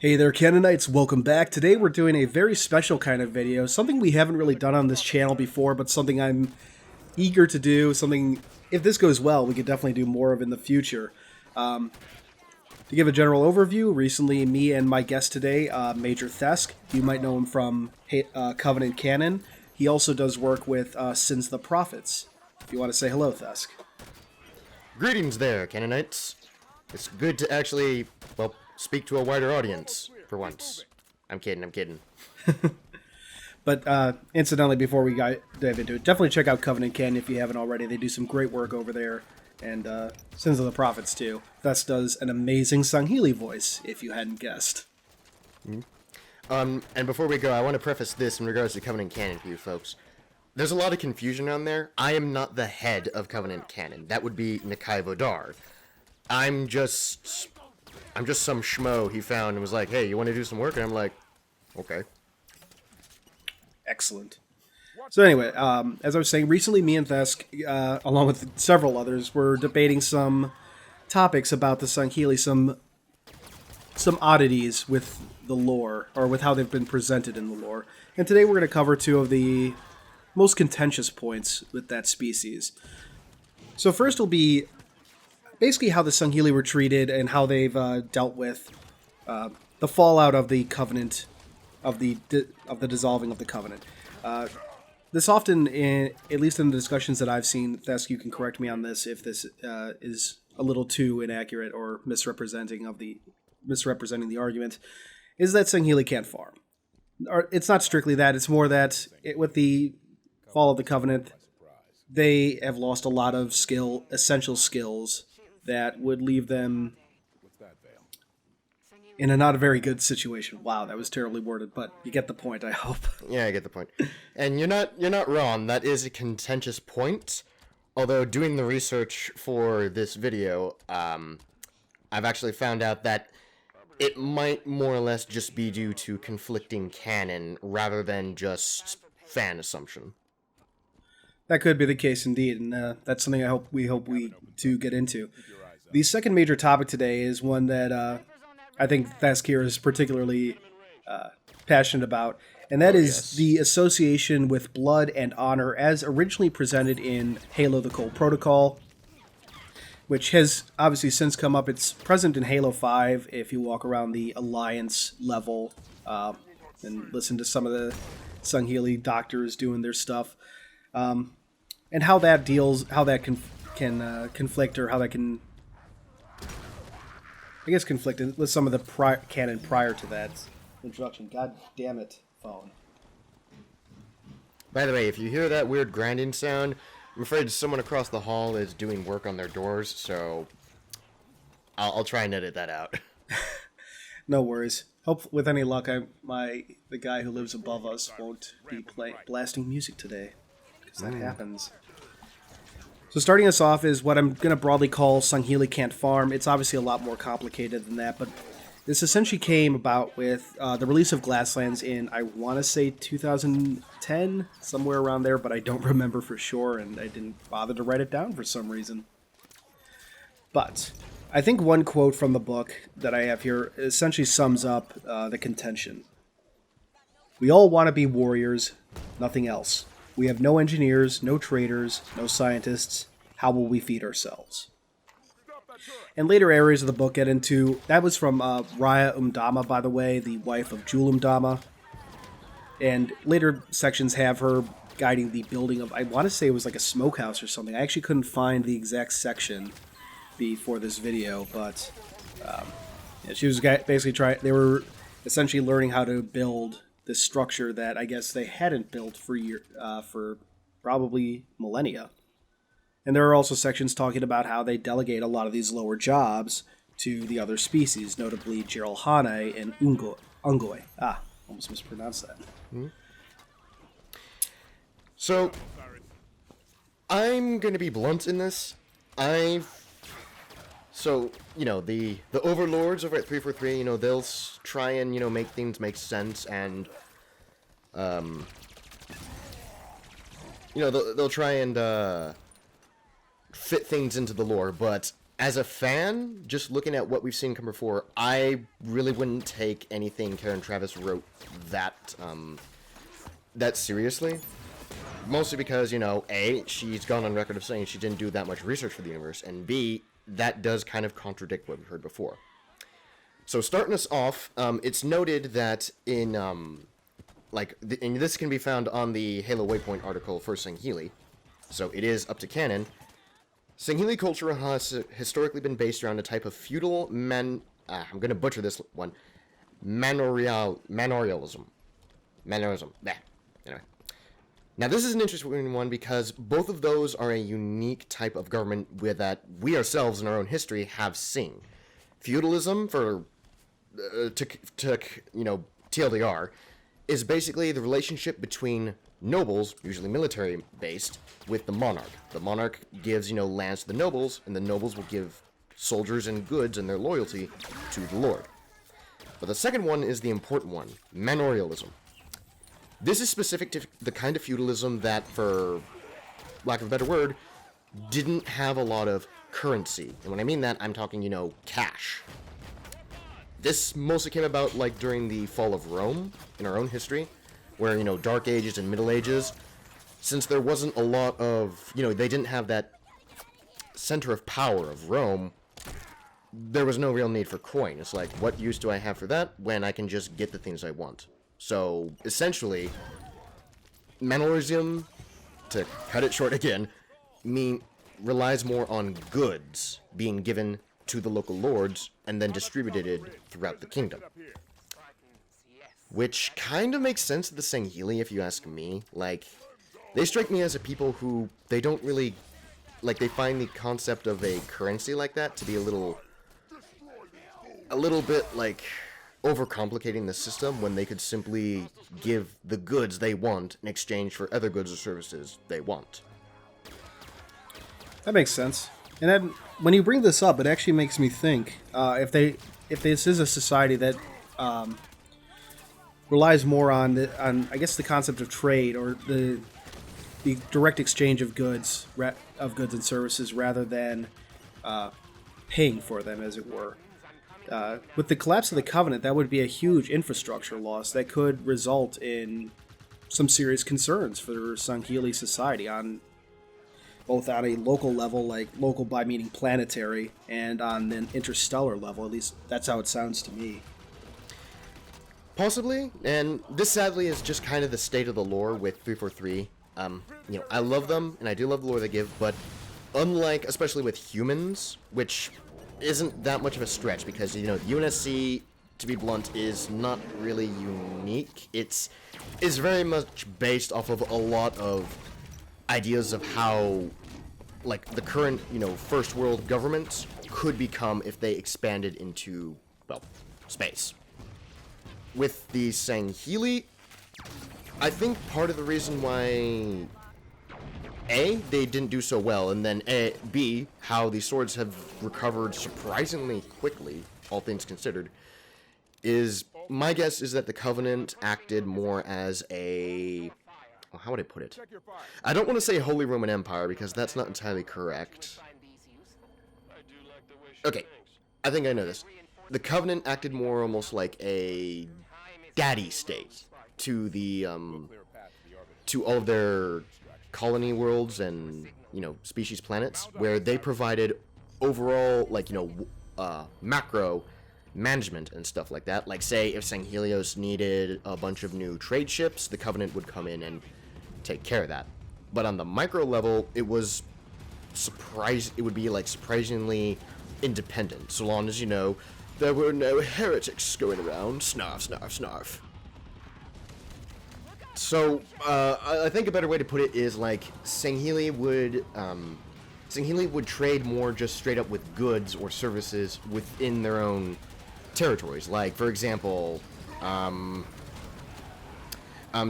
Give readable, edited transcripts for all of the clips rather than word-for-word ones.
Hey there, Canonites, welcome back. Today we're doing a very special kind of video, something we haven't really done on this channel before, but something I'm eager to do, something, if this goes well, we could definitely do more of in the future. To give a general overview, recently me and my guest today, Major Thesk, you might know him from Covenant Canon. He also does work with Sins the Prophets. If you want to say hello, Thesk. Greetings there, Canonites. It's good to actually, well, speak to a wider audience, for once. I'm kidding. But incidentally, before we dive into it, definitely check out Covenant Canon if you haven't already. They do some great work over there. And Sins of the Prophets, too. Thus does an amazing Sangheili voice, if you hadn't guessed. And before we go, I want to preface this in regards to Covenant Canon for you folks. There's a lot of confusion on there. I am not the head of Covenant Canon. That would be Nikai Vodar. I'm just some schmo he found and was like, hey, you want to do some work? And I'm like, okay. Excellent. So anyway, as I was saying, recently me and Thesk, along with several others, were debating some topics about the Sangheili, some oddities with the lore, or with how they've been presented in the lore. And today we're going to cover two of the most contentious points with that species. So first will be basically how the Sangheili were treated and how they've dealt with the fallout of the Covenant, of the dissolving of the Covenant. This often, at least in the discussions that I've seen, Thesk, you can correct me on this if this is a little too inaccurate or misrepresenting the argument, is that Sangheili can't farm. It's not strictly that. It's more that with the fall of the Covenant, they have lost a lot of essential skills that would leave them in a not a very good situation. Wow, that was terribly worded, but you get the point, I hope. Yeah, I get the point. And you're not wrong. That is a contentious point. Although doing the research for this video, I've actually found out that it might more or less just be due to conflicting canon rather than just fan assumption. That could be the case indeed, and that's something we hope we do get into. The second major topic today is one that I think Thesk here is particularly passionate about, and that is the association with blood and honor as originally presented in Halo the Cold Protocol, which has obviously since come up. It's present in Halo 5 if you walk around the Alliance level and listen to some of the Sangheili doctors doing their stuff. And how that can conflict, or how that can, I guess, conflict with some of the canon prior to that introduction. God damn it, phone. By the way, if you hear that weird grinding sound, I'm afraid someone across the hall is doing work on their doors, so I'll try and edit that out. No worries. Hope with any luck, the guy who lives above us won't be blasting music today, because that happens. So starting us off is what I'm going to broadly call Sangheili Can't Farm. It's obviously a lot more complicated than that, but this essentially came about with the release of Glasslands in, I want to say, 2010, somewhere around there, but I don't remember for sure, and I didn't bother to write it down for some reason. But I think one quote from the book that I have here essentially sums up the contention. We all want to be warriors, nothing else. We have no engineers, no traders, no scientists. How will we feed ourselves? And later areas of the book get into... That was from Raya Umdama, by the way, the wife of Jul Umdama. And later sections have her guiding the building of... I want to say it was like a smokehouse or something. I actually couldn't find the exact section before this video, but... yeah, she was basically trying... They were essentially learning how to build this structure that I guess they hadn't built for probably millennia. And there are also sections talking about how they delegate a lot of these lower jobs to the other species, notably Jiralhane and Ungoy. Almost mispronounced that. Mm-hmm. So, I'm going to be blunt in this. So, the overlords over at 343, they'll try and, make things make sense, and, they'll try and, fit things into the lore, but as a fan, just looking at what we've seen come before, I really wouldn't take anything Karen Traviss wrote that seriously. Mostly because, A, she's gone on record of saying she didn't do that much research for the universe, and B, that does kind of contradict what we heard before. So starting us off, it's noted that and this can be found on the Halo Waypoint article for Sangheili, so it is up to canon. Sangheili culture has historically been based around a type of feudal I'm going to butcher this one. Manorialism. Anyway. Now, this is an interesting one because both of those are a unique type of government that we ourselves in our own history have seen. Feudalism, for TLDR, is basically the relationship between nobles, usually military-based, with the monarch. The monarch gives, lands to the nobles, and the nobles will give soldiers and goods and their loyalty to the lord. But the second one is the important one, manorialism. This is specific to the kind of feudalism that, for lack of a better word, didn't have a lot of currency. And when I mean that, I'm talking, cash. This mostly came about, during the fall of Rome, in our own history, where, Dark Ages and Middle Ages, since there wasn't a lot of, they didn't have that center of power of Rome, there was no real need for coin. It's like, what use do I have for that when I can just get the things I want? So, essentially, manorialism, to cut it short again, relies more on goods being given to the local lords and then distributed throughout the kingdom. Which kind of makes sense to the Sangheili, if you ask me. They strike me as a people who, they don't really, they find the concept of a currency like that to be a little bit, overcomplicating the system when they could simply give the goods they want in exchange for other goods or services they want. That makes sense. And then when you bring this up, it actually makes me think if this is a society that relies more on I guess the concept of trade or the direct exchange of goods and services rather than paying for them, as it were. With the collapse of the Covenant, that would be a huge infrastructure loss that could result in some serious concerns for Sangheili society both on a local level, local by meaning planetary, and on an interstellar level. At least that's how it sounds to me. Possibly, and this sadly is just kind of the state of the lore with 343. I love them, and I do love the lore they give, but unlike, especially with humans, which isn't that much of a stretch, because, the UNSC, to be blunt, is not really unique. It's very much based off of a lot of ideas of how, the current, first world governments could become if they expanded into, space. With the Sangheili, I think part of the reason why A, they didn't do so well, and then B, how the swords have recovered surprisingly quickly, all things considered, is my guess is that the Covenant acted more as a... Well, how would I put it? I don't want to say Holy Roman Empire, because that's not entirely correct. Okay, I think I know this. The Covenant acted more almost like a daddy state to the, to all of their colony worlds and, species planets, where they provided overall, macro management and stuff like that. Say, if Sanghelios needed a bunch of new trade ships, the Covenant would come in and take care of that. But on the micro level, it was surprisingly independent, so long as, there were no heretics going around. Snarf, snarf, snarf. So, I think a better way to put it is, Sangheili would trade more just straight up with goods or services within their own territories. For example,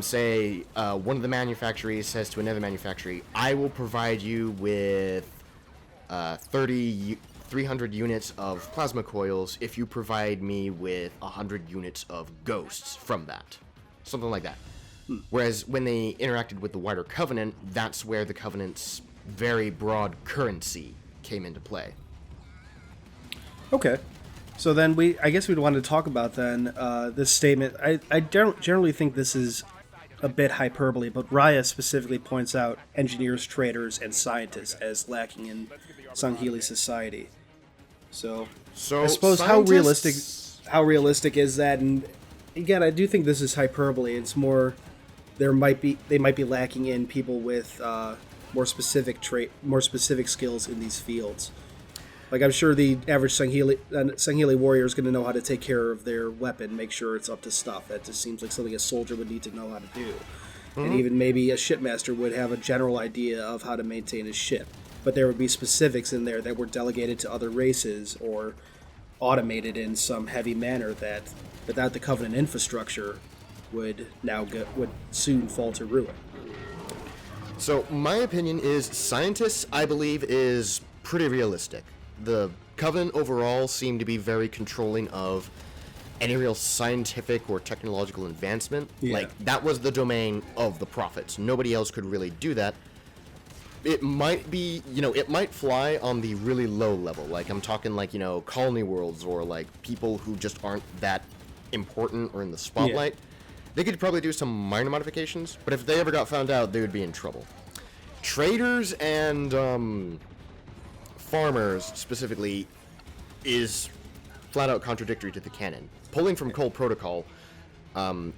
say, one of the manufacturers says to another manufacturer, I will provide you with 300 units of plasma coils if you provide me with 100 units of ghosts from that. Something like that. Whereas when they interacted with the wider Covenant, that's where the Covenant's very broad currency came into play. Okay. So then I guess we'd want to talk about then this statement. I generally think this is a bit hyperbole, but Raya specifically points out engineers, traders, and scientists as lacking in Sangheili society. So So I suppose how realistic is that? And again, I do think this is hyperbole. It's more they might be lacking in people with more specific skills in these fields. Like, I'm sure the average Sangheili warrior is going to know how to take care of their weapon, make sure it's up to stuff. That just seems like something a soldier would need to know how to do. And even maybe a shipmaster would have a general idea of how to maintain his ship. But there would be specifics in there that were delegated to other races or automated in some heavy manner that, without the Covenant infrastructure, would soon fall to ruin. So my opinion is scientists, I believe, is pretty realistic. The Covenant overall seem to be very controlling of any real scientific or technological advancement. Yeah. Like, that was the domain of the prophets. Nobody else could really do that. It might be, it might fly on the really low level. Like, I'm talking like, colony worlds or like people who just aren't that important or in the spotlight. Yeah. They could probably do some minor modifications, but if they ever got found out, they would be in trouble. Traders and farmers specifically is flat out contradictory to the canon. Pulling from Cole Protocol,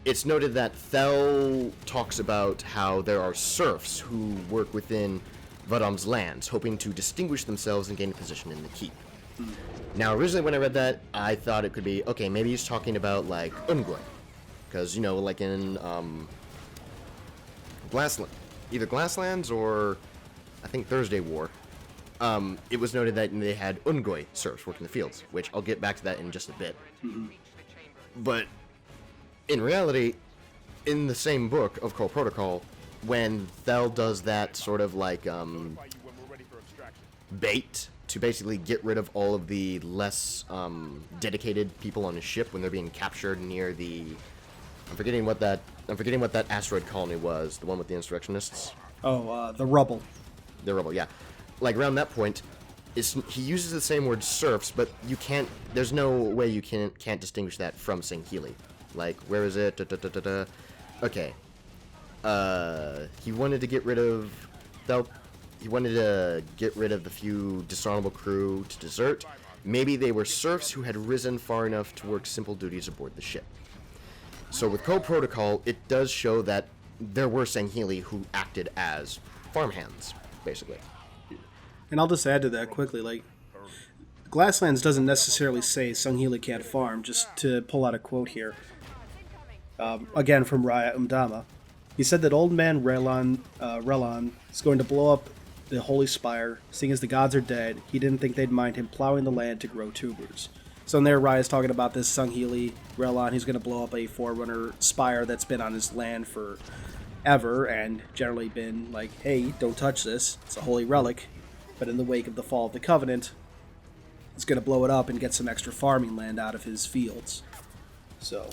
it's noted that Thel talks about how there are serfs who work within Vadam's lands, hoping to distinguish themselves and gain a position in the keep. Now, originally when I read that, I thought it could be, okay, maybe he's talking about, like, Ungwe. Because, like in either Glasslands or, I think, Thursday War, it was noted that they had Ungwe serfs working the fields, which I'll get back to that in just a bit. Mm-hmm. But in reality, in the same book of Cole Protocol, when Thel does that sort of like bait to basically get rid of all of the less dedicated people on his ship when they're being captured near the... I'm forgetting what that asteroid colony was, the one with the insurrectionists. Oh, the rubble. The rubble, yeah. Like, around that point, he uses the same word serfs, but you can't... There's no way you can't distinguish that from Sangheili. Like, where is it? Okay. He wanted to get rid of... He wanted to get rid of the few dishonorable crew to desert. Maybe they were serfs who had risen far enough to work simple duties aboard the ship. So with Code Protocol, it does show that there were Sangheili who acted as farmhands, basically. And I'll just add to that quickly, like, Glasslands doesn't necessarily say Sangheili can't farm, just to pull out a quote here. Again, from Raya Umdama. He said that old man Relon is going to blow up the Holy Spire, seeing as the gods are dead. He didn't think they'd mind him plowing the land to grow tubers. So in there, Raya's talking about this Sangheili Relon. He's going to blow up a Forerunner Spire that's been on his land forever, and generally been like, hey, don't touch this. It's a holy relic. But in the wake of the fall of the Covenant, he's going to blow it up and get some extra farming land out of his fields. So...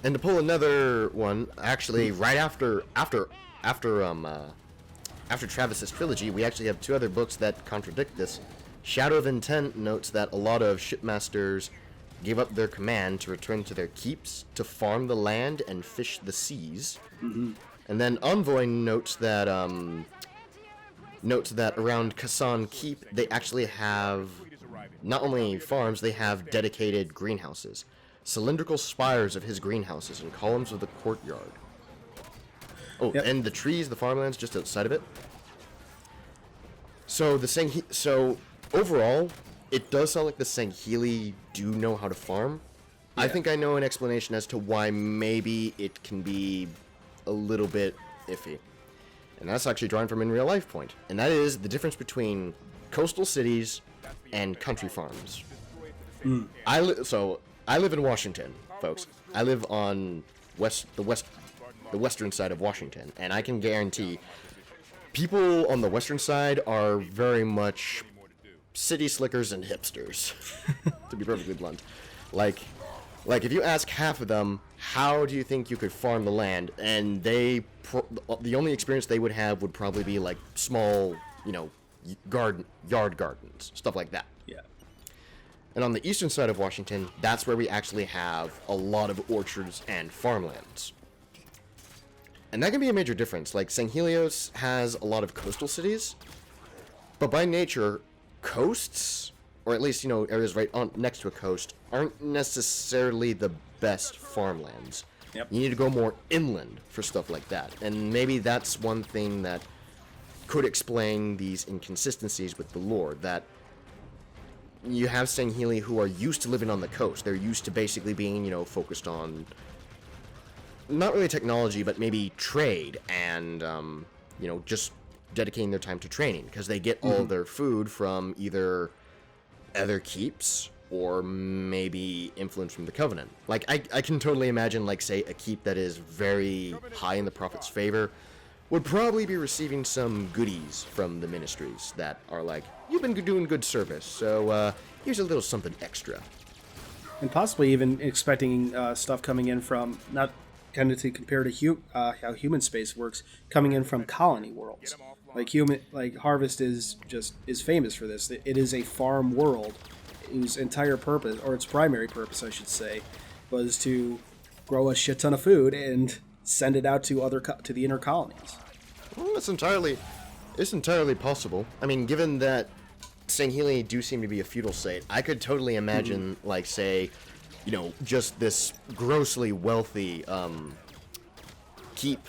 And to pull another one, actually, right after Travis's trilogy, we actually have two other books that contradict this. Shadow of Intent notes that a lot of shipmasters gave up their command to return to their keeps to farm the land and fish the seas. Mm-hmm. And then Envoy notes that around Kasan Keep, they actually have not only farms, they have dedicated greenhouses. Cylindrical spires of his greenhouses and columns of the courtyard. Oh, yep. And the trees, the farmlands just outside of it. So overall, it does sound like the Sangheili do know how to farm. Yeah. I think I know an explanation as to why maybe it can be a little bit iffy. And that's actually drawn from in real life point. And that is the difference between coastal cities and country farms. Mm. I live in Washington, folks. I live on the western side of Washington, and I can guarantee people on the western side are very much city slickers and hipsters, to be perfectly blunt. Like if you ask half of them, how do you think you could farm the land, and the only experience they would have would probably be like small, yard gardens, stuff like that. Yeah. And on the eastern side of Washington, that's where we actually have a lot of orchards and farmlands. And that can be a major difference. Like, Sanghelios has a lot of coastal cities, but by nature, coasts, or at least, you know, areas right on next to a coast, aren't necessarily the best farmlands. Yep. You need to go more inland for stuff like that. And maybe that's one thing that could explain these inconsistencies with the lore, that you have Sangheili who are used to living on the coast. They're used to basically being, you know, focused on not really technology, but maybe trade and, you know, just dedicating their time to training, because they get all of their food from either other keeps or maybe influence from the Covenant. Like, I can totally imagine, like, say, a keep that is very high in the Prophet's favor would probably be receiving some goodies from the ministries that are like, you've been doing good service, so here's a little something extra. And possibly even expecting stuff coming in from, not kind of to compare to how human space works, coming in from colony worlds. Like Harvest is famous for this. It is a farm world whose entire purpose, or its primary purpose, I should say, was to grow a shit ton of food and send it out to the inner colonies. Well, it's entirely possible. I mean, given that Sangheili do seem to be a feudal state, I could totally imagine, like, say, you know, just this grossly wealthy keep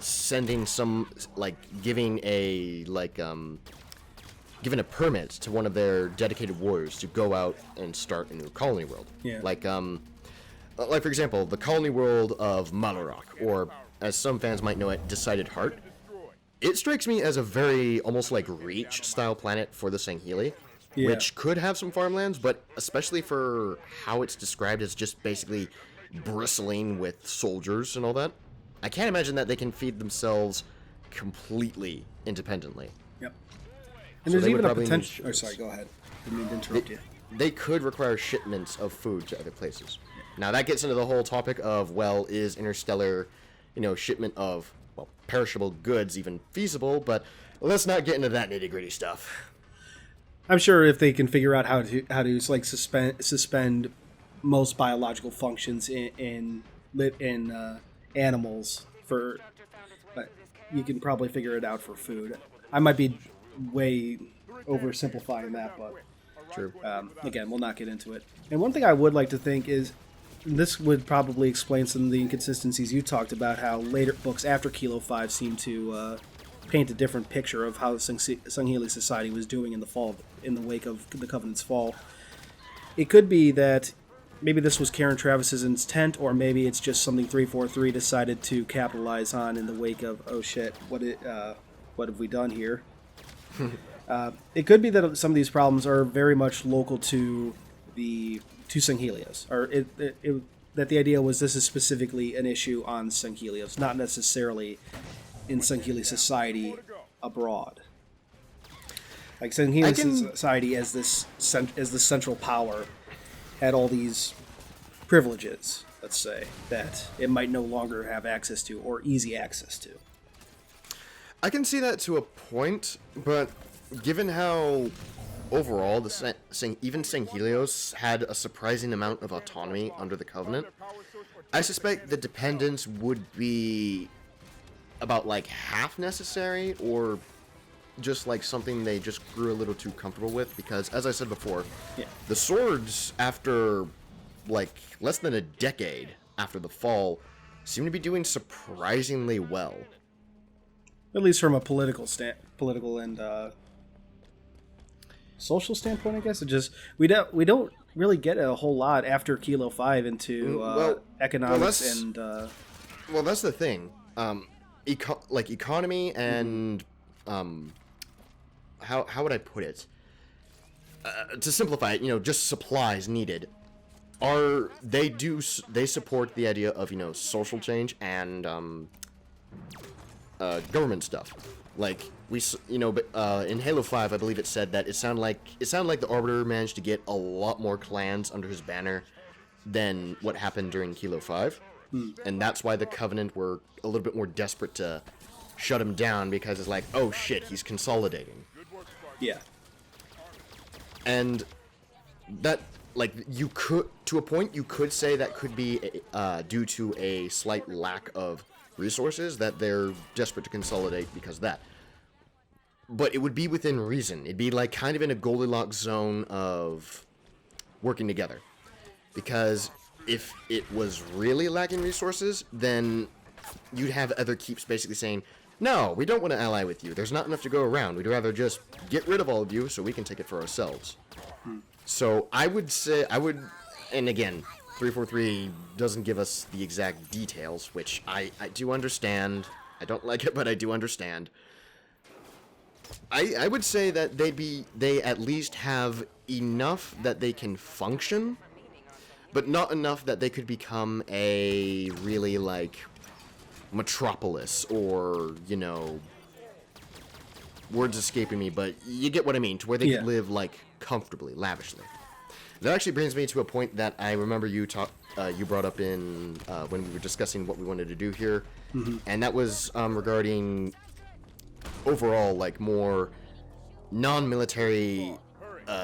sending some, like, giving a permit to one of their dedicated warriors to go out and start a new colony world. Yeah. Like for example, the colony world of Malarok, or as some fans might know it, Decided Heart. It strikes me as a very almost like Reach style planet for the Sangheili, which could have some farmlands, but especially for how it's described as just basically bristling with soldiers and all that, I can't imagine that they can feed themselves completely independently. Yep. And So there's they would even a probably need potential. Oh, shipments. sorry. Go ahead. Didn't mean to interrupt you. They could require shipments of food to other places. Now that gets into the whole topic of, well, is interstellar, you know, shipment of, well, perishable goods even feasible? But let's not get into that nitty-gritty stuff. I'm sure if they can figure out how to like suspend most biological functions in animals for, you can probably figure it out for food. I might be way oversimplifying that, but True. again, we'll not get into it. And one thing I would like to think is, this would probably explain some of the inconsistencies you talked about, how later books after Kilo 5 seem to paint a different picture of how the Sangheili society was doing in the wake of the Covenant's fall. It could be that maybe this was Karen Travis's intent, or maybe it's just something 343 decided to capitalize on in the wake of, oh shit, what have we done here? It could be that some of these problems are very much local to Sanghelios, or that the idea was this is specifically an issue on Sanghelios, not necessarily in Sangheili society abroad. Like Sangheili society as the central power had all these privileges, let's say, that it might no longer have access to, or easy access to. I can see that to a point, but given how overall even Sanghelios had a surprising amount of autonomy under the Covenant, I suspect the dependence would be about like half necessary, or just like something they just grew a little too comfortable with, because as I said before, the swords, after like less than a decade after the fall, seem to be doing surprisingly well. At least from a political and social standpoint, I guess. It just we don't really get a whole lot after Kilo 5 into economics and. Well, that's the thing. Economy and how would I put it? To simplify it, you know, just supplies needed. They support the idea of, you know, social change and government stuff. Like in Halo 5, I believe it said that it sounded like the Arbiter managed to get a lot more clans under his banner than what happened during Kilo 5. And that's why the Covenant were a little bit more desperate to shut him down, because it's like, oh shit, he's consolidating. Yeah. And like you could, to a point, you could say that could be due to a slight lack of resources, that they're desperate to consolidate because of that. But it would be within reason. It'd be like kind of in a Goldilocks zone of working together. Because if it was really lacking resources, then you'd have other keeps basically saying, no, we don't want to ally with you. There's not enough to go around. We'd rather just get rid of all of you so we can take it for ourselves. So I would say, and again, 343 doesn't give us the exact details, which I do understand. I don't like it, but I do understand. I would say that they at least have enough that they can function, but not enough that they could become a really, like, metropolis, or, you know, words escaping me, but you get what I mean, to where they could live, like, comfortably, lavishly. That actually brings me to a point that I remember you brought up in when we were discussing what we wanted to do here, and that was regarding overall, like, more non-military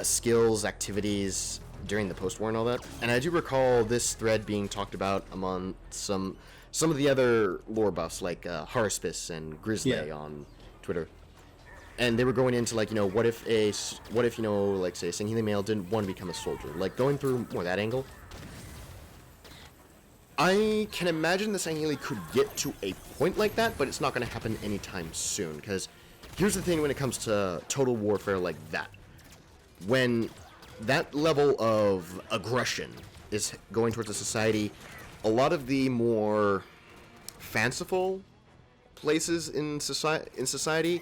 skills, activities during the post-war and all that. And I do recall this thread being talked about among some of the other lore buffs, like Haraspis and Grizzly on Twitter. And they were going into, like, you know, what if you know, like, say, a Sangheili male didn't want to become a soldier, like going through more that angle. I can imagine the Sangheili could get to a point like that, but it's not going to happen anytime soon, because here's the thing when it comes to total warfare like that. When that level of aggression is going towards a society, a lot of the more fanciful places in society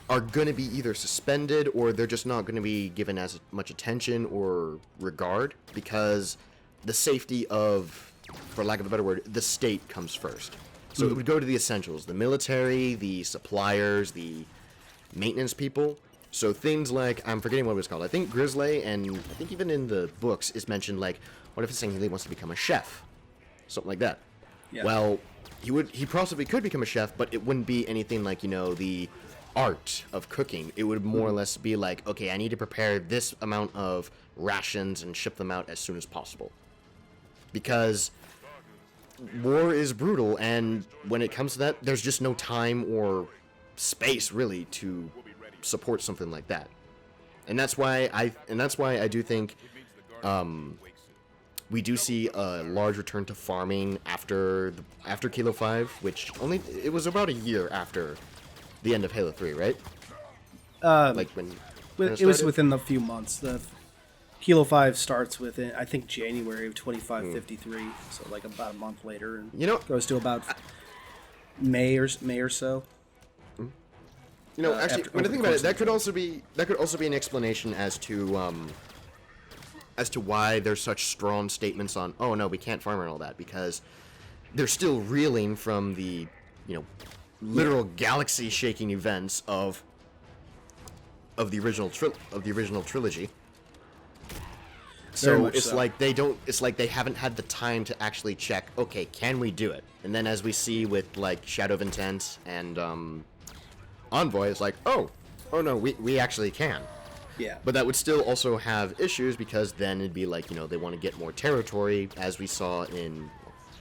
are going to be either suspended, or they're just not going to be given as much attention or regard, because the safety of, for lack of a better word, the state comes first. So it would go to the essentials, the military, the suppliers, the maintenance people. So things like, I'm forgetting what it was called, I think Grizzly, and I think even in the books it's mentioned, like, what if a Sangheili wants to become a chef? Something like that. Yeah. Well, he possibly could become a chef, but it wouldn't be anything like, you know, the art of cooking. It would more or less be like, okay, I need to prepare this amount of rations and ship them out as soon as possible. Because war is brutal, and when it comes to that, there's just no time or space really to support something like that. And that's why I do think we do see a large return to farming after Kilo 5, which it was about a year after the end of Halo 3, right? Like when it was within a few months. The Kilo 5 starts within, I think, January of 2553, so like about a month later, and goes to about May or so. You know, actually, when I think about it, that could also be an explanation as to why there's such strong statements on, oh no, we can't farm and all that, because they're still reeling from the, you know, literal galaxy-shaking events of the original trilogy. So it's like they haven't had the time to actually check, okay, can we do it? And then as we see with, like, Shadow of Intent and Envoy, it's like, oh no, we actually can. Yeah. But that would still also have issues, because then it'd be like, you know, they want to get more territory, as we saw in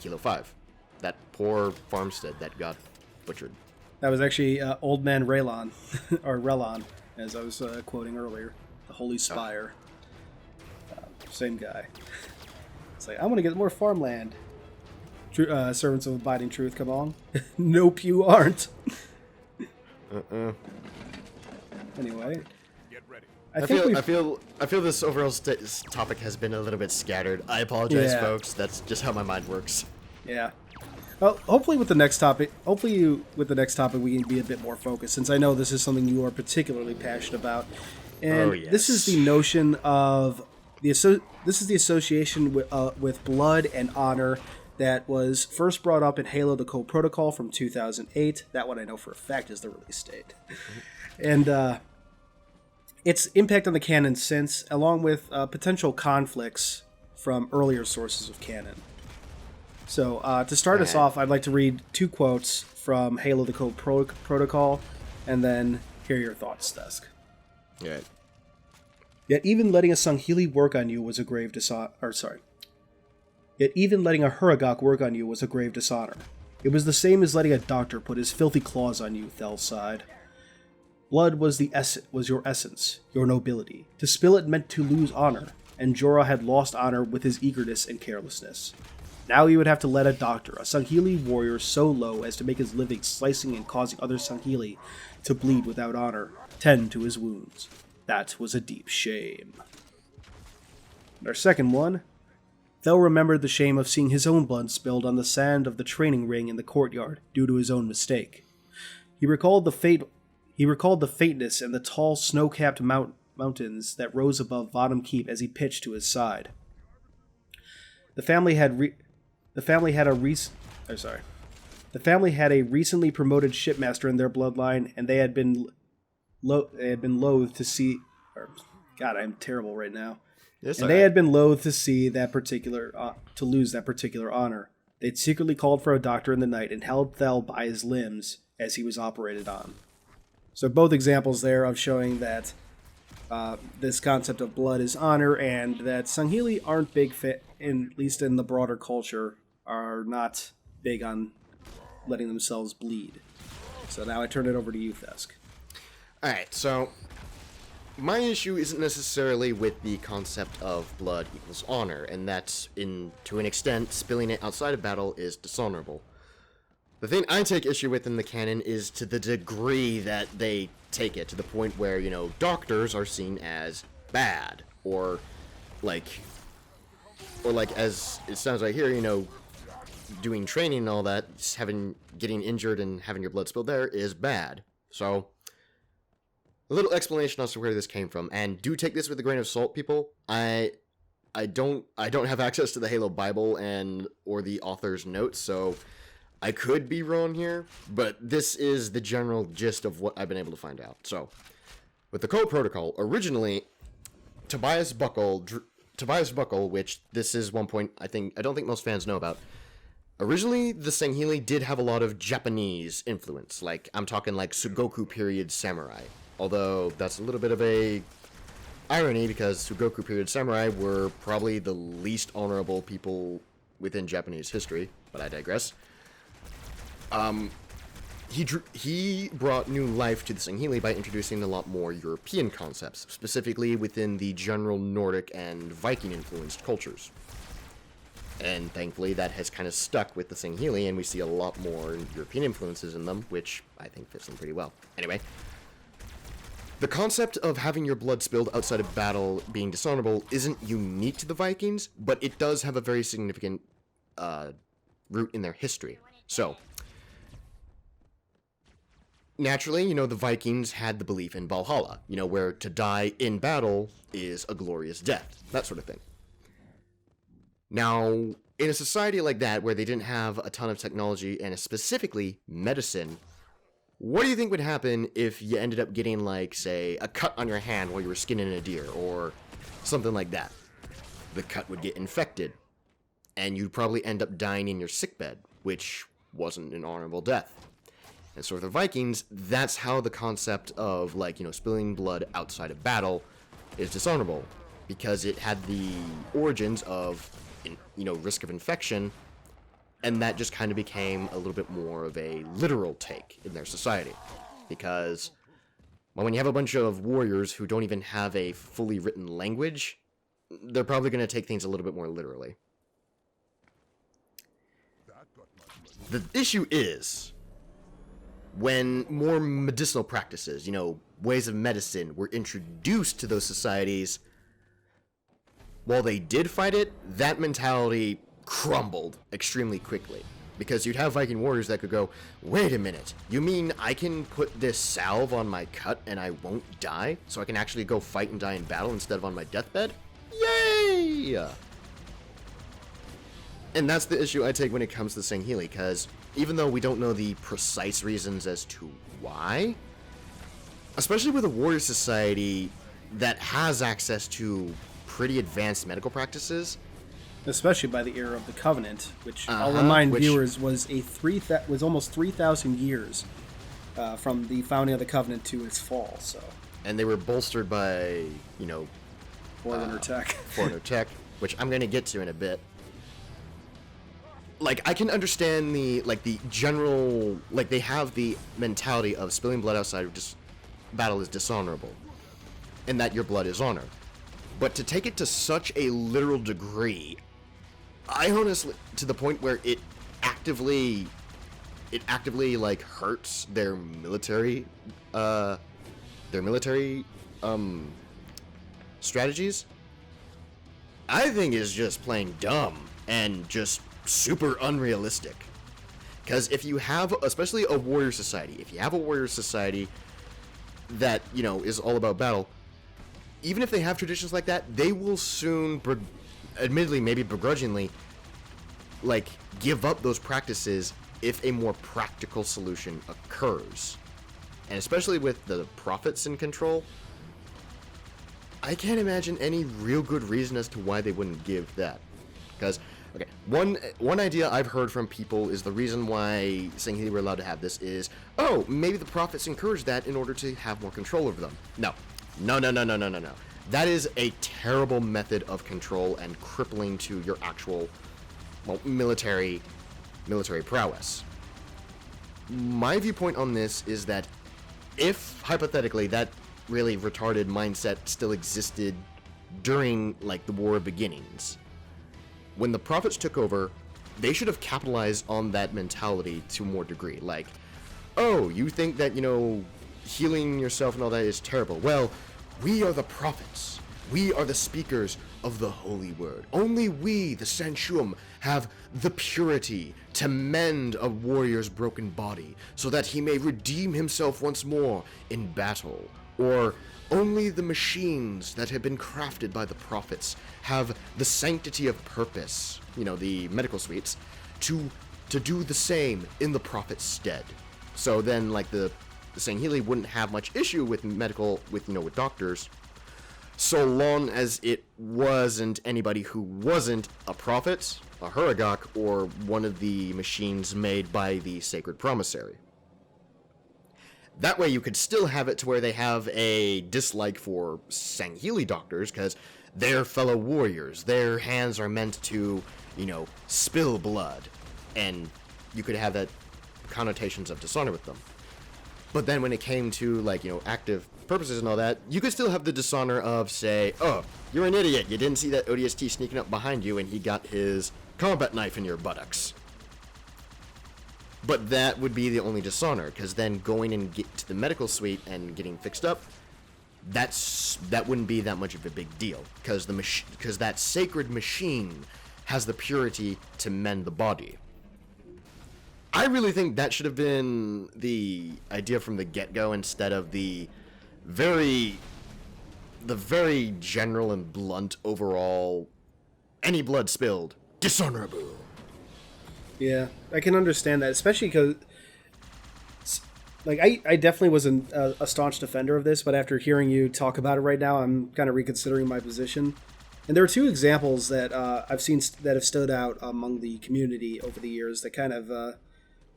Kilo 5. That poor farmstead that got butchered. That was actually Old Man Raylon, or Relon, as I was quoting earlier. The Holy Spire. Same guy. It's like, I want to get more farmland. Servants of Abiding Truth, come on. Nope, you aren't. Anyway. I feel this overall topic has been a little bit scattered. I apologize, folks. That's just how my mind works. Yeah. Well, hopefully with the next topic, we can be a bit more focused, since I know this is something you are particularly passionate about. And this is the notion of this is the association with blood and honor that was first brought up in Halo: The Code Protocol from 2008. That one I know for a fact is the release date. And its impact on the canon since, along with potential conflicts from earlier sources of canon. So to start us off, I'd like to read 2 quotes from Halo: The Code Protocol, and then hear your thoughts, Thesk. Yeah. Yet even letting a Sangheili work on you was a grave dishonor. Yet even letting a Huragok work on you was a grave dishonor. It was the same as letting a doctor put his filthy claws on you, Thel sighed. Blood was your essence, your nobility. To spill it meant to lose honor, and Jorah had lost honor with his eagerness and carelessness. Now he would have to let a doctor, a Sangheili warrior so low as to make his living slicing and causing other Sangheili to bleed without honor, tend to his wounds. That was a deep shame. And our second one, Thel remembered the shame of seeing his own blood spilled on the sand of the training ring in the courtyard due to his own mistake. He recalled the faintness and the tall, snow-capped mountains that rose above Bottom Keep as he pitched to his side. The family had a recently promoted shipmaster in their bloodline, and they had been loath to see. God, I'm terrible right now. They had been loath to see to lose that particular honor. They'd secretly called for a doctor in the night and held Thel by his limbs as he was operated on. So both examples there of showing that this concept of blood is honor, and that Sangheili aren't big fit, at least in the broader culture, are not big on letting themselves bleed. So now I turn it over to you, Thesk. Alright, so my issue isn't necessarily with the concept of blood equals honor, and that, to an extent, spilling it outside of battle is dishonorable. The thing I take issue with in the canon is to the degree that they take it, to the point where, doctors are seen as bad, or as it sounds right here, doing training and all that, just getting injured and having your blood spilled there is bad. So, a little explanation as to where this came from, and do take this with a grain of salt, people. I don't have access to the Halo Bible or the author's notes, so I could be wrong here, but this is the general gist of what I've been able to find out. So, with the Code Protocol, originally, Tobias Buckle, which this is one point I don't think most fans know about. Originally, the Sangheili did have a lot of Japanese influence, I'm talking Sugoku period samurai. Although that's a little bit of a irony, because Sugoku period samurai were probably the least honorable people within Japanese history, but I digress. He brought new life to the Sangheili by introducing a lot more European concepts, specifically within the general Nordic and Viking-influenced cultures. And thankfully, that has kind of stuck with the Sangheili, and we see a lot more European influences in them, which I think fits them pretty well. Anyway, the concept of having your blood spilled outside of battle being dishonorable isn't unique to the Vikings, but it does have a very significant root in their history. So, naturally, the Vikings had the belief in Valhalla, where to die in battle is a glorious death, that sort of thing. Now, in a society like that, where they didn't have a ton of technology, and specifically medicine, what do you think would happen if you ended up getting, say, a cut on your hand while you were skinning a deer, or something like that? The cut would get infected, and you'd probably end up dying in your sickbed, which wasn't an honorable death. And so for the Vikings, that's how the concept of, spilling blood outside of battle is dishonorable, because it had the origins of, risk of infection, and that just kind of became a little bit more of a literal take in their society. Because, when you have a bunch of warriors who don't even have a fully written language, they're probably going to take things a little bit more literally. The issue is, when more medicinal practices, ways of medicine were introduced to those societies, while they did fight it, that mentality crumbled extremely quickly. Because you'd have Viking warriors that could go, wait a minute, you mean I can put this salve on my cut and I won't die? So I can actually go fight and die in battle instead of on my deathbed? Yay! And that's the issue I take when it comes to Sangheili, because even though we don't know the precise reasons as to why, especially with a warrior society that has access to pretty advanced medical practices, especially by the era of the Covenant, which I'll remind viewers was almost 3,000 years from the founding of the Covenant to its fall. So, and they were bolstered by Forerunner tech. Forerunner tech, which I'm going to get to in a bit. Like, I can understand the general, like, they have the mentality of spilling blood outside of battle is dishonorable, and that your blood is honor. But to take it to such a literal degree, I honestly, to the point where it actively like hurts their military strategies, I think is just plain dumb and just super unrealistic. Because if you have, especially a warrior society, if you have a warrior society that, you know, is all about battle, even if they have traditions like that, they will soon, admittedly, maybe begrudgingly, like, give up those practices if a more practical solution occurs. And especially with the prophets in control, I can't imagine any real good reason as to why they wouldn't give that. Because, okay, one idea I've heard from people is the reason why Sangheili were allowed to have this is, oh, maybe the prophets encouraged that in order to have more control over them. No. That is a terrible method of control and crippling to your actual, well, military prowess. My viewpoint on this is that if, hypothetically, that really retarded mindset still existed during, like, the War of Beginnings, when the prophets took over, they should have capitalized on that mentality to a more degree. Like, oh, you think that, you know, healing yourself and all that is terrible. Well, we are the prophets. We are the speakers of the holy word. Only we, the Sanshuum, have the purity to mend a warrior's broken body so that he may redeem himself once more in battle. Or only the machines that have been crafted by the prophets have the sanctity of purpose, you know, the medical suites, to do the same in the prophet's stead. So then, like, the Sangheili wouldn't have much issue with with doctors, so long as it wasn't anybody who wasn't a prophet, a Huragok, or one of the machines made by the Sacred Promissory. That way you could still have it to where they have a dislike for Sangheili doctors, because they're fellow warriors. Their hands are meant to, you know, spill blood, and you could have that connotations of dishonor with them. But then when it came to, like, you know, active purposes and all that, you could still have the dishonor of, say, oh, you're an idiot. You didn't see that ODST sneaking up behind you and he got his combat knife in your buttocks. But that would be the only dishonor, because then going and get to the medical suite and getting fixed up, that wouldn't be that much of a big deal, because that sacred machine has the purity to mend the body. I really think that should have been the idea from the get-go, instead of the very general and blunt overall, any blood spilled, dishonorable. Yeah, I can understand that, especially because, like, I definitely was a staunch defender of this, but after hearing you talk about it right now, I'm kind of reconsidering my position. And there are two examples that I've seen that have stood out among the community over the years that kind of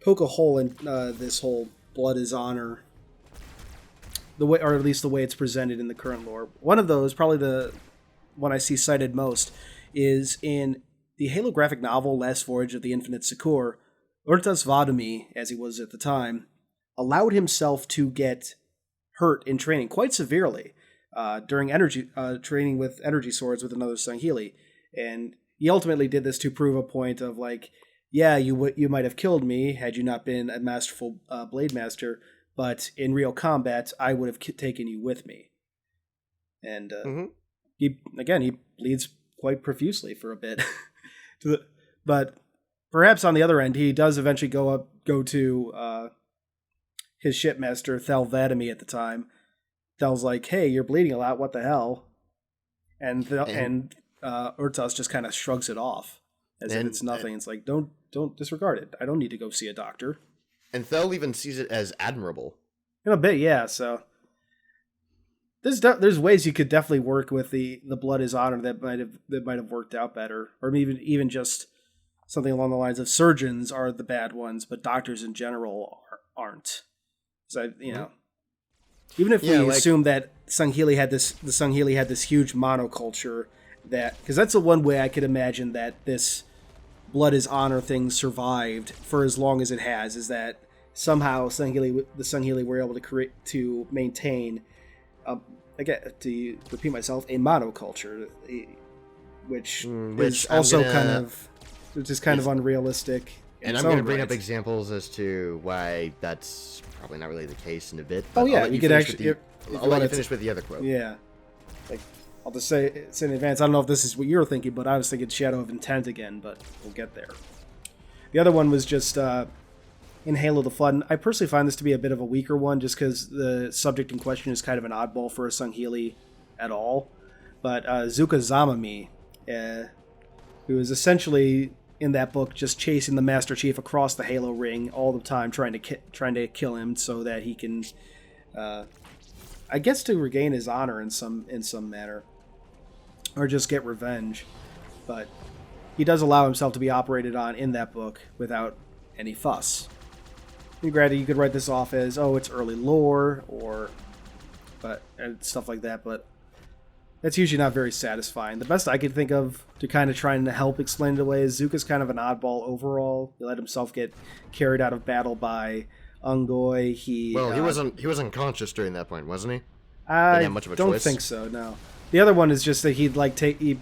poke a hole in this whole blood is honor, the way, or at least the way it's presented in the current lore. One of those, probably the one I see cited most, is in the Halo graphic novel Last Voyage of the Infinite Succor. Urtas Vadami, as he was at the time, allowed himself to get hurt in training quite severely during training with energy swords with another Sangheili. And he ultimately did this to prove a point of, like, yeah, you might have killed me had you not been a masterful blade master, but in real combat, I would have taken you with me. And he bleeds quite profusely for a bit. But perhaps on the other end, he does eventually go to his shipmaster, Thel Vadami, at the time. Thel's like, hey, you're bleeding a lot, what the hell? And Urtas just kind of shrugs it off as if it's nothing. It's like, don't disregard it. I don't need to go see a doctor. And Thel even sees it as admirable. In a bit, yeah. So there's ways you could definitely work with the blood is honor that might have worked out better, or even just something along the lines of surgeons are the bad ones, but doctors in general aren't. So you know. Even if Yeah, we like- assume that the Sangheili had this huge monoculture, because that's the one way I could imagine that this blood is honor thing survived for as long as it has, is that somehow the Sangheili were able to maintain, again, to repeat myself, a monoculture, which is I'm also gonna- which is kind of unrealistic. in And its I'm going to own bring up right. examples as to why that's probably not really the case in a bit. Oh but yeah, I'll let you you could finish actually. with I'll let wanted you to- finish with the other quote. Yeah. Like, I'll just say it's in advance. I don't know if this is what you were thinking, but I was thinking Shadow of Intent again, but we'll get there. The other one was just in Halo the Flood. And I personally find this to be a bit of a weaker one, just because the subject in question is kind of an oddball for a Sangheili at all. But Zuka Zamami, who is essentially in that book just chasing the Master Chief across the Halo ring all the time, trying to kill him so that he can, I guess, to regain his honor in some manner, or just get revenge. But he does allow himself to be operated on in that book without any fuss. And granted, you could write this off as, oh, it's early lore, and stuff like that, but that's usually not very satisfying. The best I could think of to kind of trying to help explain it away is Zuka's kind of an oddball overall. He let himself get carried out of battle by Ungoy. He wasn't conscious during that point, wasn't he? I Didn't have much of a don't choice. think so. No. The other one is just that he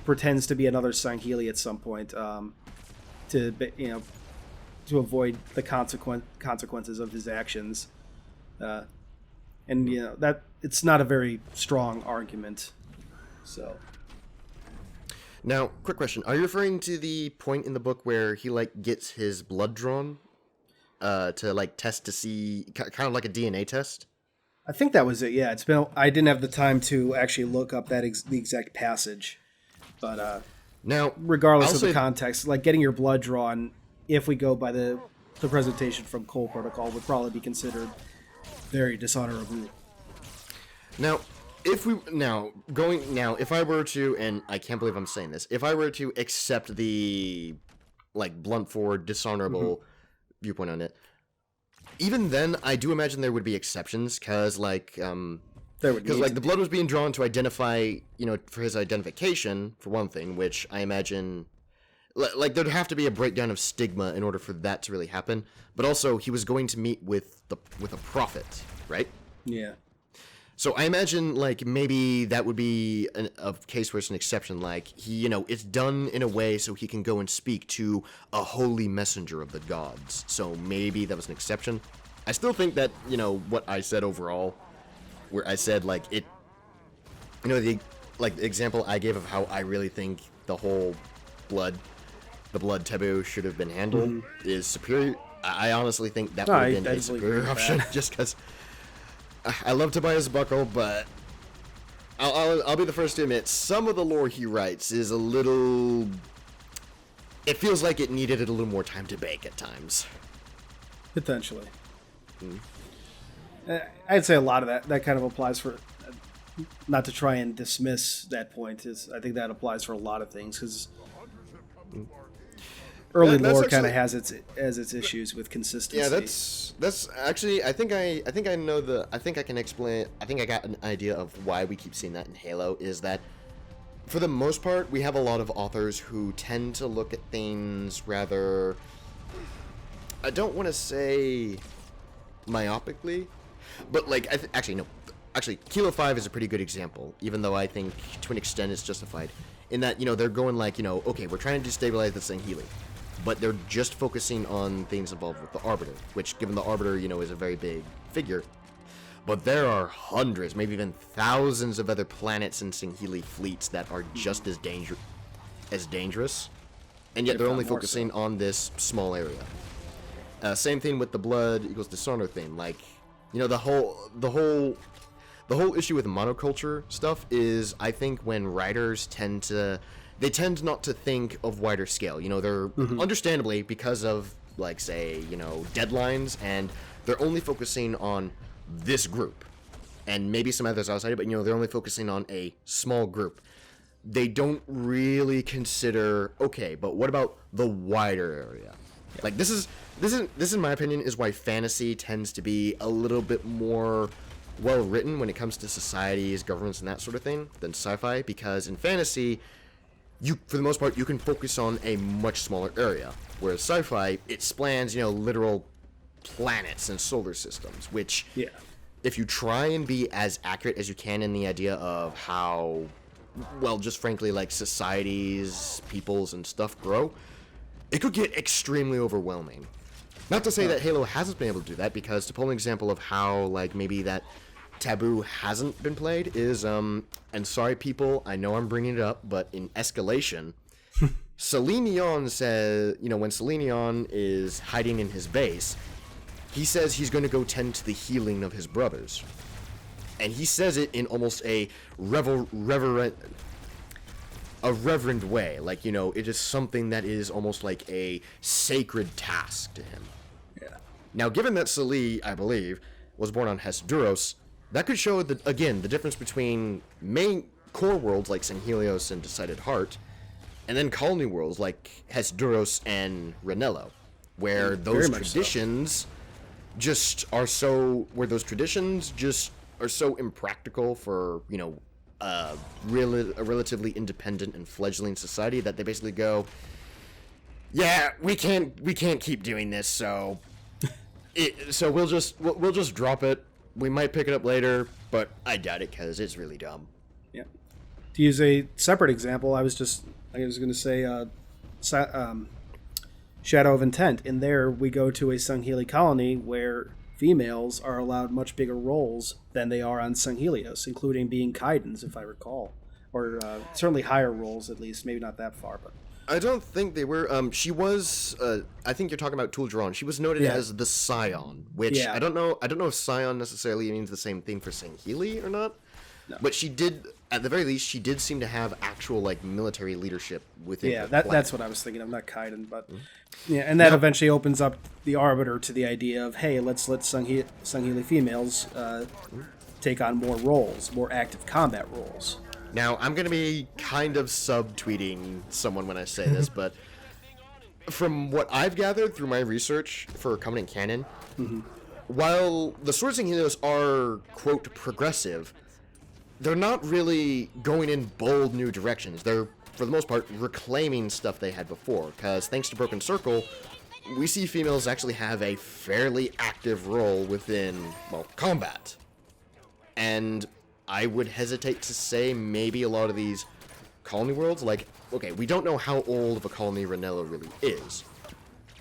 pretends to be another Sangheili at some point, to avoid the consequences of his actions, and that it's not a very strong argument. So. Now, quick question: are you referring to the point in the book where he gets his blood drawn, to test to see, kind of like a DNA test? I think that was it. Yeah, I didn't have the time to actually look up the exact passage, but Now, regardless I'll of the say- context, getting your blood drawn, if we go by the presentation from Cole Protocol, would probably be considered very dishonorable. Now, if I were to, and I can't believe I'm saying this, if I were to accept the blunt forward dishonorable viewpoint on it, even then I do imagine there would be exceptions, because the blood was being drawn to identify, for his identification for one thing, which I imagine there'd have to be a breakdown of stigma in order for that to really happen. But also he was going to meet with a prophet, right? Yeah. So I imagine maybe that would be a case where it's an exception. He, it's done in a way so he can go and speak to a holy messenger of the gods. So maybe that was an exception. I still think that, what I said overall, where I said the example I gave of how I really think the whole blood taboo should have been handled is superior. I honestly think that would have been a superior option, just because I love Tobias Buckle, but I'll be the first to admit some of the lore he writes is a little. It feels like it needed a little more time to bake at times. Potentially. I'd say a lot of that kind of applies for. Not to try and dismiss that point, I think that applies for a lot of things, because early lore kind of has its issues with consistency. Yeah, that's actually I think I can explain. I think I got an idea of why we keep seeing that in Halo, is that for the most part we have a lot of authors who tend to look at things rather, I don't want to say myopically, but actually Kilo 5 is a pretty good example, even though I think to an extent it's justified in that they're going okay, we're trying to destabilize the Sangheili, but they're just focusing on things involved with the Arbiter, which, given the Arbiter, is a very big figure. But there are hundreds, maybe even thousands of other planets and Sangheili fleets that are just as dangerous, and yet they're only focusing on this small area. Same thing with the blood equals dishonor thing. The whole issue with monoculture stuff is, I think, when writers tend not to think of wider scale. They're understandably, because of deadlines, and they're only focusing on this group and maybe some others outside, but they're only focusing on a small group. They don't really consider, okay, but what about the wider area? Yeah. This in my opinion is why fantasy tends to be a little bit more well written when it comes to societies, governments, and that sort of thing than sci-fi, because in fantasy, for the most part, you can focus on a much smaller area, whereas sci-fi, it spans, literal planets and solar systems, which, if you try and be as accurate as you can in the idea of how, well, just frankly, like, societies, peoples, and stuff grow, it could get extremely overwhelming. Not to say that Halo hasn't been able to do that, because to pull an example of how, like, maybe that taboo hasn't been played is, and sorry people, I know I'm bringing it up, but in Escalation, Selenion says, when Selenion is hiding in his base, he says he's going to go tend to the healing of his brothers. And he says it in almost a reverent way. Like, it is something that is almost like a sacred task to him. Yeah. Now, given that Sali, I believe, was born on Hesduros, that could show, the difference between main core worlds like Sanghelios and Decided Heart, and then colony worlds like Hesduros and Ranello, where those traditions are so impractical for, a relatively independent and fledgling society that they basically go, yeah, we can't keep doing this, so we'll just drop it. We might pick it up later, but I doubt it because it's really dumb. Yeah. To use a separate example, I was going to say Shadow of Intent. In there, we go to a Sangheili colony where females are allowed much bigger roles than they are on Sanghelios, including being Kaidens, if I recall. Or certainly higher roles, at least. Maybe not that far, but... I don't think they were. She was. I think you're talking about Tuljaron. She was noted as the Scion, which I don't know. I don't know if Scion necessarily means the same thing for Sangheili or not. No. But she did, at the very least, she did seem to have actual like military leadership within. Yeah, that's what I was thinking. I'm not Kaiden, but and that eventually opens up the Arbiter to the idea of, hey, let's let Sangheili females take on more roles, more active combat roles. Now, I'm going to be kind of subtweeting someone when I say this, but from what I've gathered through my research for Covenant Canon, while the Swords and Heroes are, quote, progressive, they're not really going in bold new directions. They're, for the most part, reclaiming stuff they had before, because thanks to Broken Circle, we see females actually have a fairly active role within, well, combat. And I would hesitate to say maybe a lot of these colony worlds, like, okay, we don't know how old of a colony Ranello really is,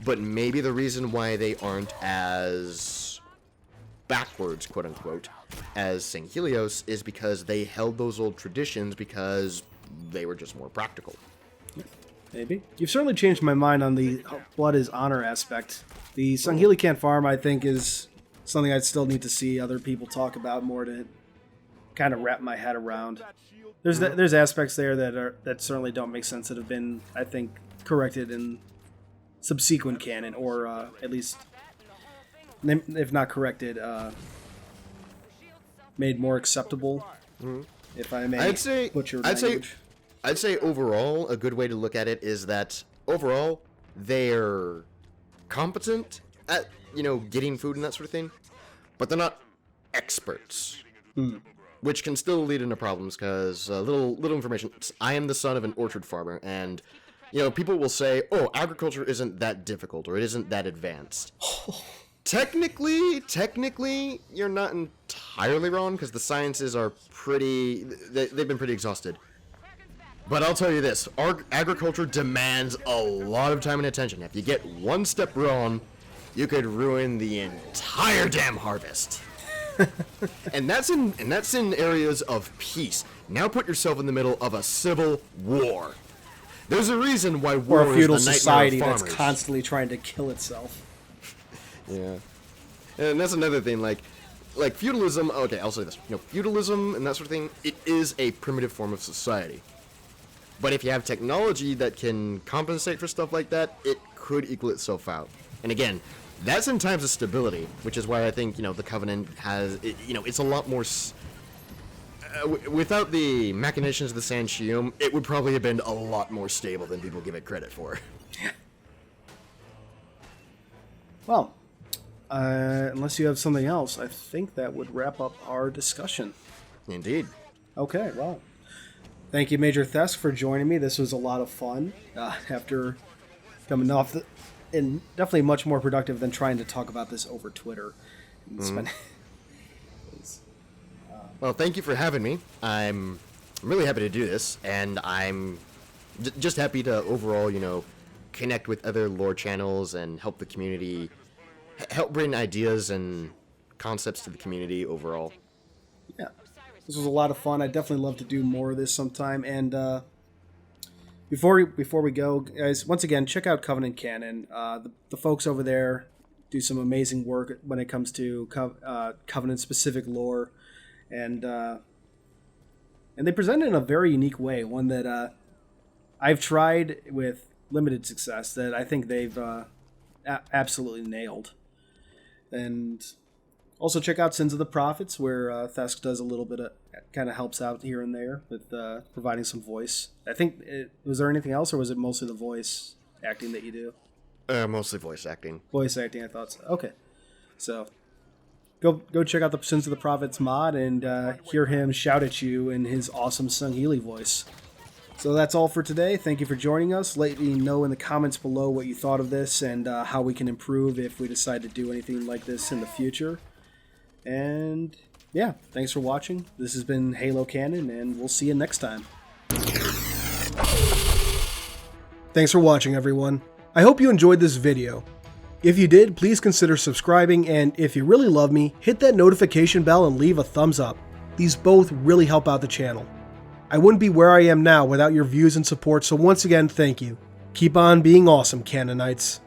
but maybe the reason why they aren't as backwards, quote-unquote, as Sanghelios is because they held those old traditions because they were just more practical. Maybe. You've certainly changed my mind on the blood is honor aspect. The Sangheili can't farm, I think, is something I'd still need to see other people talk about more to kind of wrap my head around. There's aspects there that certainly don't make sense that have been, I think, corrected in subsequent canon, or at least, if not corrected, made more acceptable. If I may butcher language. I'd say overall, a good way to look at it is that overall they're competent at getting food and that sort of thing, but they're not experts. Which can still lead into problems, because little information. I am the son of an orchard farmer, and people will say, "Oh, agriculture isn't that difficult, or it isn't that advanced." Technically, you're not entirely wrong, because the sciences are they've been pretty exhausted. But I'll tell you this: agriculture demands a lot of time and attention. If you get one step wrong, you could ruin the entire damn harvest. and that's in areas of peace. Now put yourself in the middle of a civil war. There's a reason why war or a feudal is the society nightmare of that's farmers. constantly trying to kill itself. Yeah, and that's another thing. Like feudalism. Okay, I'll say this. Feudalism and that sort of thing. It is a primitive form of society. But if you have technology that can compensate for stuff like that, it could equal itself out. And again, that's in times of stability, which is why I think, the Covenant has, it's a lot more... without the machinations of the Sanchium, it would probably have been a lot more stable than people give it credit for. Well, Unless you have something else, I think that would wrap up our discussion. Indeed. Okay, well, thank you, Major Thesk, for joining me. This was a lot of fun after coming off and definitely much more productive than trying to talk about this over Twitter. And Well, thank you for having me. I'm really happy to do this, and I'm just happy to overall, connect with other lore channels and help the community, help bring ideas and concepts to the community overall. Yeah, this was a lot of fun. I'd definitely love to do more of this sometime. And before we go, guys, once again, check out Covenant Canon. The folks over there do some amazing work when it comes to Covenant-specific lore. And they present it in a very unique way, one that I've tried with limited success that I think they've absolutely nailed. And also check out Sins of the Prophets, where Thesk does a little bit of, kind of helps out here and there with providing some voice. I think, was there anything else, or was it mostly the voice acting that you do? Mostly voice acting. Voice acting, I thought so. Okay. So, go check out the Sins of the Prophets mod and hear him shout at you in his awesome Sangheili voice. So that's all for today. Thank you for joining us. Let me know in the comments below what you thought of this and how we can improve if we decide to do anything like this in the future. And yeah, thanks for watching. This has been Halo Canon, and we'll see you next time. Thanks for watching, everyone. I hope you enjoyed this video. If you did, please consider subscribing, and if you really love me, hit that notification bell and leave a thumbs up. These both really help out the channel. I wouldn't be where I am now without your views and support, so once again, thank you. Keep on being awesome, Canonites.